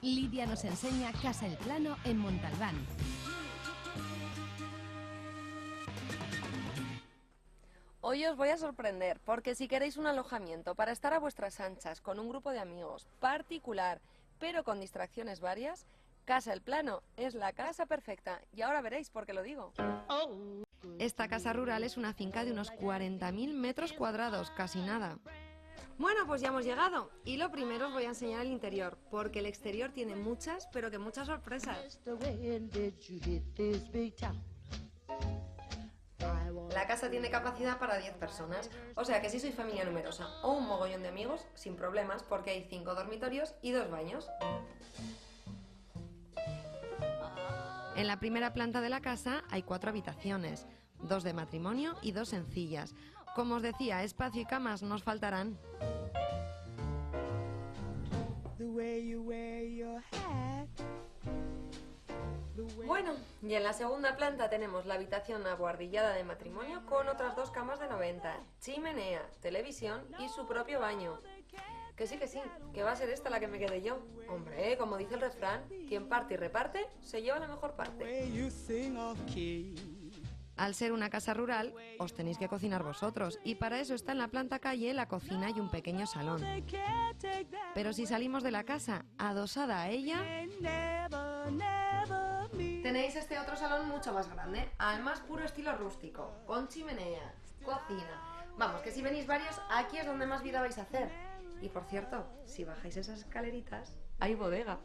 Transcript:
Lidia nos enseña Casa El Plano en Montalbán. Hoy os voy a sorprender, porque si queréis un alojamiento para estar a vuestras anchas con un grupo de amigos particular, pero con distracciones varias, Casa El Plano es la casa perfecta. Y ahora veréis por qué lo digo. Esta casa rural es una finca de unos 40.000 metros cuadrados, casi nada. Bueno, pues ya hemos llegado. Y lo primero os voy a enseñar el interior, porque el exterior tiene muchas, pero que muchas sorpresas. La casa tiene capacidad para 10 personas, o sea que si sois familia numerosa o un mogollón de amigos, sin problemas, porque hay 5 dormitorios y 2 baños. En la primera planta de la casa hay 4 habitaciones, 2 de matrimonio y 2 sencillas. Como os decía, espacio y camas nos faltarán. Bueno, y en la segunda planta tenemos la habitación abuhardillada de matrimonio con otras 2 camas de 90, chimenea, televisión y su propio baño. Que sí, que va a ser esta la que me quede yo. Hombre, como dice el refrán, quien parte y reparte, se lleva la mejor parte. Al ser una casa rural, os tenéis que cocinar vosotros, y para eso está en la planta calle la cocina y un pequeño salón. Pero si salimos de la casa, adosada a ella, tenéis este otro salón mucho más grande, al más puro estilo rústico, con chimenea, cocina. Vamos, que si venís varios, aquí es donde más vida vais a hacer. Y por cierto, si bajáis esas escaleritas, hay bodega.